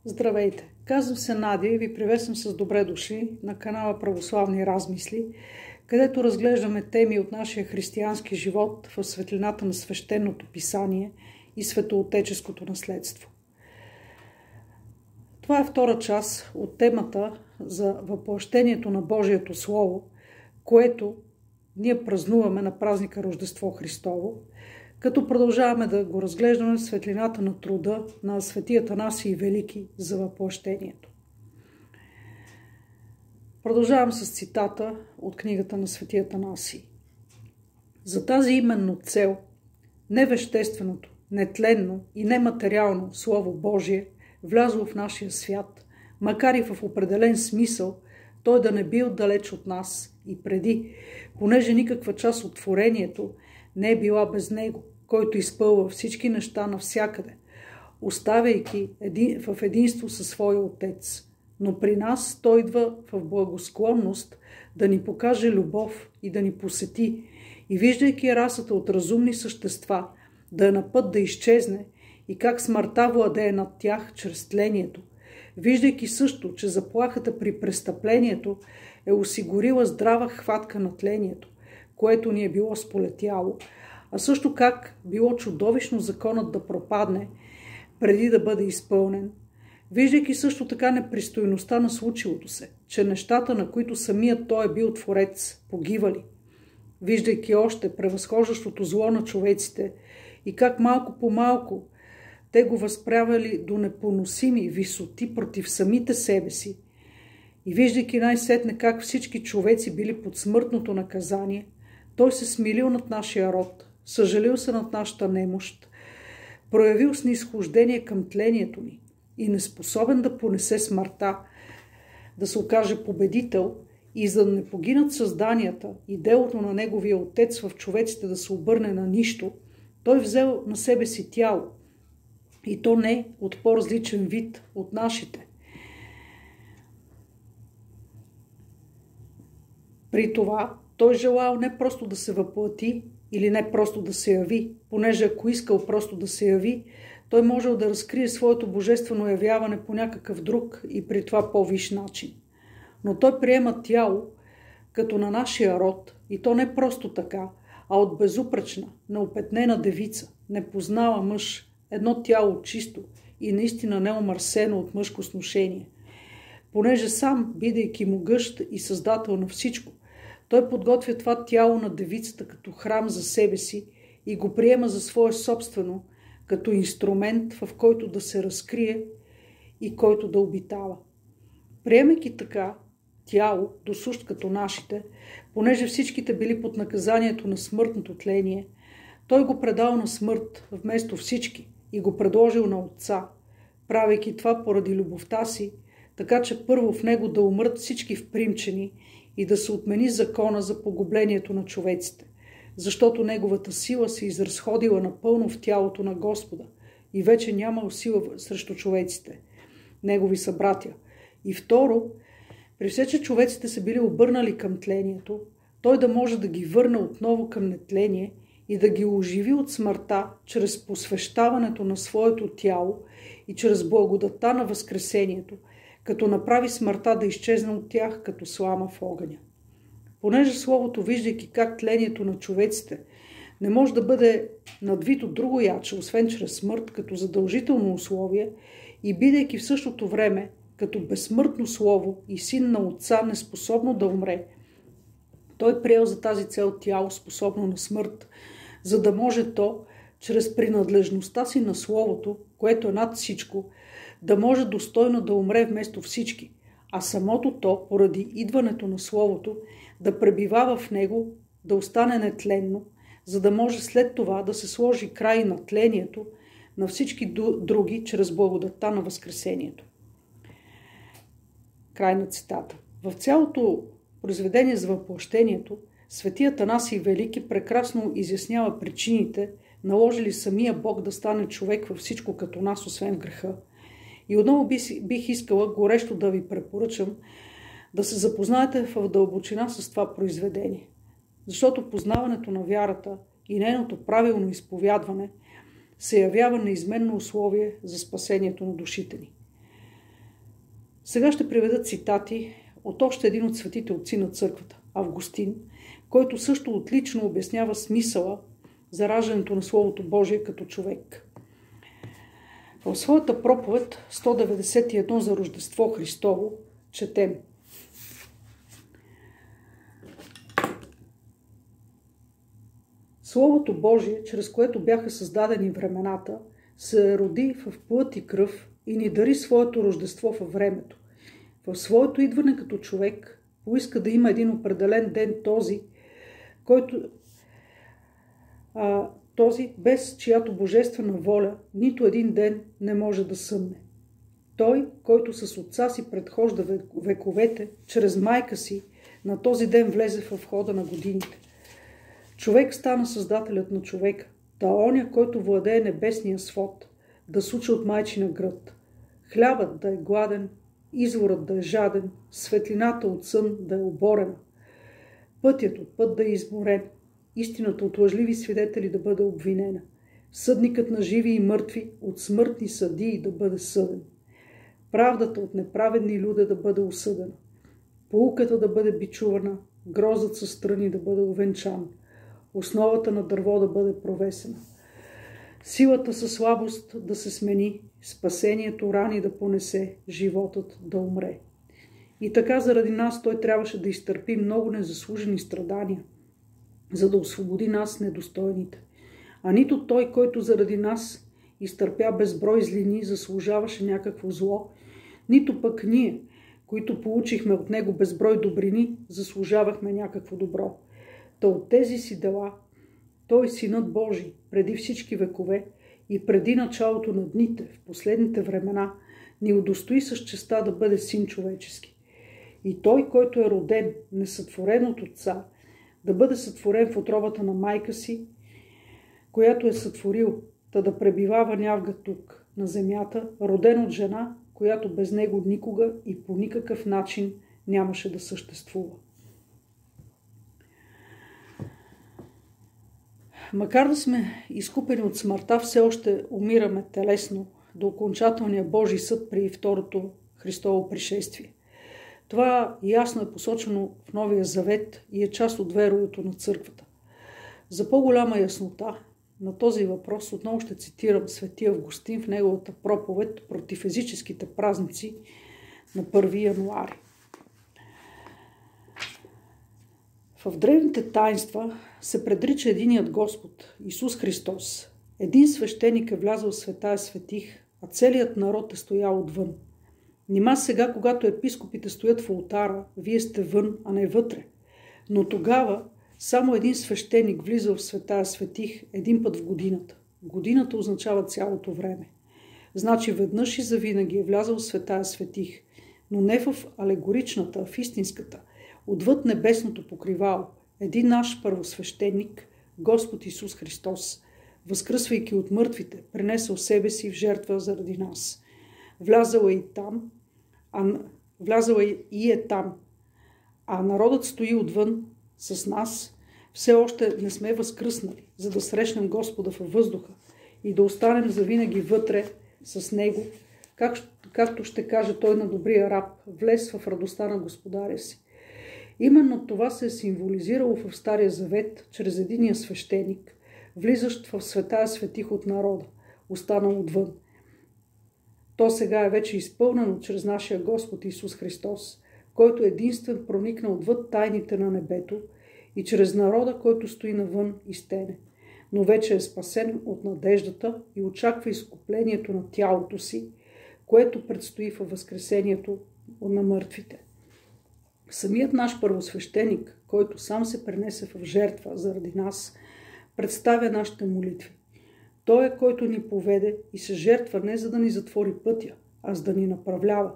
Здравейте! Казвам се Надя и ви приветствам с добре дошли на канала Православни размисли, където разглеждаме теми от нашия християнски живот в светлината на свещеното писание и светоотеческото наследство. Това е втора част от темата за въплъщението на Божието Слово, което ние празнуваме на празника Рождество Христово, като продължаваме да го разглеждаме в светлината на труда на свети Атанасий Велики за въплъщението. Продължавам с цитата от книгата на свети Атанасий. За тази именно цел невещественото, нетленно и нематериално Слово Божие влязло в нашия свят, макар и в определен смисъл, той да не бил далеч от нас и преди, понеже никаква част от творението не е била без него, който изпълва всички неща навсякъде, оставяйки в единство със своя Отец. Но при нас той идва в благосклонност да ни покаже любов и да ни посети, и виждайки расата от разумни същества да е на път да изчезне и как смъртта владее над тях чрез тлението, виждайки също, че заплахата при престъплението е осигурила здрава хватка на тлението, което ни е било сполетяло, а също как било чудовищно законът да пропадне преди да бъде изпълнен, виждайки също така непристойността на случилото се, че нещата, на които самият той е бил творец, погивали, виждайки още превъзхождащото зло на човеците и как малко по малко те го възправяли до непоносими висоти против самите себе си, и виждайки най-сетне как всички човеци били под смъртното наказание, той се смилил над нашия род, съжалил се над нашата немощ, проявил снизхождение към тлението ни и неспособен да понесе смъртта, да се окаже победител и за да не погинат създанията и делото на неговия Отец в човеците да се обърне на нищо, той взел на себе си тяло, и то не от по-различен вид от нашите. При това той желал не просто да се въплати или не просто да се яви, понеже ако искал просто да се яви, той можел да разкрие своето божествено явяване по някакъв друг и при това по-висш начин. Но той приема тяло като на нашия род, и то не просто така, а от безупречна, неопетнена девица, не познала мъж, едно тяло чисто и наистина неомърсено от мъжко сношение. Понеже сам, бидейки могъщ и създател на всичко, той подготвя това тяло на девицата като храм за себе си и го приема за свое собствено, като инструмент, в който да се разкрие и който да обитава. Приемайки така тяло, досущ като нашите, понеже всичките били под наказанието на смъртното тление, той го предал на смърт вместо всички и го предложил на Отца, правейки това поради любовта си, така че първо в него да умрат всички впримчени и да се отмени закона за погублението на човеците, защото неговата сила се изразходила напълно в тялото на Господа и вече нямал сила срещу човеците, негови събратя. И второ, при все, че човеците се били обърнали към тлението, той да може да ги върне отново към нетление и да ги оживи от смъртта чрез посвещаването на своето тяло и чрез благодата на възкресението, като направи смъртта да изчезне от тях като слама в огъня. Понеже Словото, виждайки как тлението на човеците не може да бъде надвито друго яче, освен чрез смърт, като задължително условие, и бидейки в същото време като безсмъртно Слово и син на Отца, неспособно да умре, той приел за тази цел тяло, способно на смърт, за да може то, чрез принадлежността си на Словото, което е над всичко, да може достойно да умре вместо всички, а самото то, поради идването на Словото, да пребивава в него, да остане нетленно, за да може след това да се сложи край на тлението на всички други чрез благодатта на възкресението. Край на цитата. В цялото произведение за въплъщението свети Атанасий Велики прекрасно изяснява причините, наложили самия Бог да стане човек във всичко като нас, освен в греха. И отново бих искала горещо да ви препоръчам да се запознаете в дълбочина с това произведение. Защото познаването на вярата и нейното правилно изповядване се явява неизменно условие за спасението на душите ни. Сега ще приведа цитати от още един от светите отци на църквата, Августин, който също отлично обяснява смисъла за раждането на Словото Божие като човек. В своята проповед 191 за Рождество Христово четем: Словото Божие, чрез което бяха създадени времената, се роди в плът и кръв и ни дари своето рождество във времето. В своето идване като човек поиска да има един определен ден, този, без чиято божествена воля нито един ден не може да съмне. Той, който с отца си предхожда вековете, чрез майка си, на този ден влезе в хода на годините. Човек стана създателят на човека, да оня, който владее небесния свод, да суча от майчина гръд. Хлябът да е гладен, изворът да е жаден, светлината от сън да е оборена, пътят от път да е изморен, истината от лъжливи свидетели да бъде обвинена, съдникът на живи и мъртви от смъртни съдии да бъде съден, правдата от неправедни люде да бъде осъдена, поуката да бъде бичувана, грозът със страни да бъде увенчан, основата на дърво да бъде провесена, силата със слабост да се смени, спасението рани да понесе, животът да умре. И така заради нас той трябваше да изтърпи много незаслужени страдания, за да освободи нас недостойните. А нито той, който заради нас изтърпя безброй злини, заслужаваше някакво зло, нито пък ние, които получихме от него безброй добрини, заслужавахме някакво добро. Та от тези си дела той, Синът Божий, преди всички векове и преди началото на дните, в последните времена, ни удостои с честа да бъде син човечески. И той, който е роден, несътворен от отца, да бъде сътворен в утробата на майка си, която е сътворил, да пребивава нявга тук, на земята, роден от жена, която без него никога и по никакъв начин нямаше да съществува. Макар да сме изкупени от смъртта, все още умираме телесно до окончателния Божий съд при второто Христово пришествие. Това ясно е посочено в Новия Завет и е част от веруюто на църквата. За по-голяма яснота на този въпрос отново ще цитирам свети Августин в неговата проповед против езическите празници на 1 януари. В древните таинства се предрича единият Господ, Исус Христос. Един свещеник е влязъл в Светая Светих, а целият народ е стоял отвън. Нима сега, когато епископите стоят в олтара, вие сте вън, а не вътре. Но тогава само един свещеник влизал в Светая Светих един път в годината. Годината означава цялото време. Значи веднъж и завинаги е влязъл в Светая Светих, но не в алегоричната, а в истинската, отвъд небесното покривало, един наш първосвещеник, Господ Исус Христос, възкръсвайки от мъртвите, пренесъл себе си в жертва заради нас. Влязъл е и е там, а народът стои отвън с нас. Все още не сме възкръснали, за да срещнем Господа във въздуха и да останем завинаги вътре с Него, както ще каже той на добрия раб, влез в радостта на Господаря си. Именно това се е символизирало в Стария Завет чрез единия свещеник, влизащ в Светая Светих от народа, останал отвън. То сега е вече изпълнено чрез нашия Господ Исус Христос, който единствен проникна отвъд тайните на небето и чрез народа, който стои навън и стене, но вече е спасен от надеждата и очаква изкуплението на тялото си, което предстои във възкресението на мъртвите. Самият наш първосвещеник, който сам се пренесе в жертва заради нас, представя нашите молитви. Той е, който ни поведе и се жертва не за да ни затвори пътя, а за да ни направлява,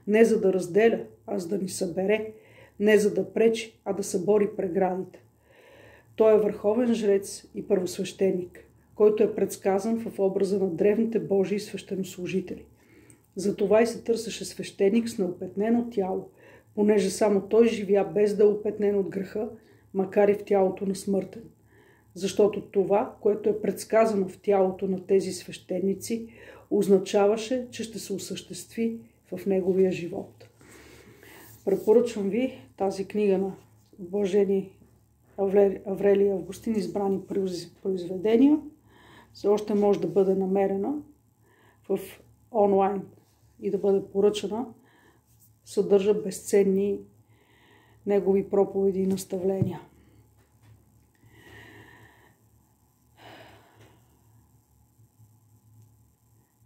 не за да разделя, а за да ни събере, не за да пречи, а да събори преградите. Той е върховен жрец и първосвещеник, който е предсказан в образа на древните Божии свещенослужители. Затова и се търсеше свещеник с неопетнено тяло, понеже само той живя без да е опетнен от греха, макар и в тялото на смъртен. Защото това, което е предсказано в тялото на тези свещеници, означаваше, че ще се осъществи в неговия живот. Препоръчвам ви тази книга на Блажени Аврелий Августин, избрани произведения. Все още може да бъде намерена в онлайн и да бъде поръчана. Съдържа безценни негови проповеди и наставления.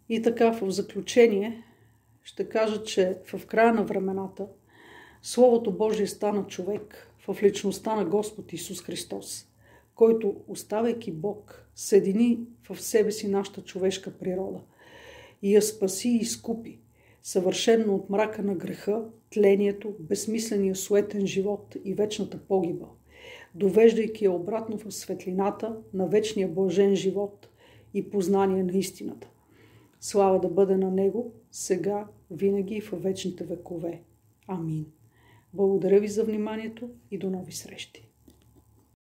И така, в заключение ще кажа, че в края на времената Словото Божие стана човек в личността на Господ Исус Христос, който, оставайки Бог, съедини в себе си нашата човешка природа и я спаси и изкупи, съвършенно от мрака на греха, тлението, безсмисления суетен живот и вечната погибъл, довеждайки я обратно в светлината на вечния блажен живот и познание на истината. Слава да бъде на Него, сега, винаги и в вечните векове. Амин. Благодаря ви за вниманието и до нови срещи.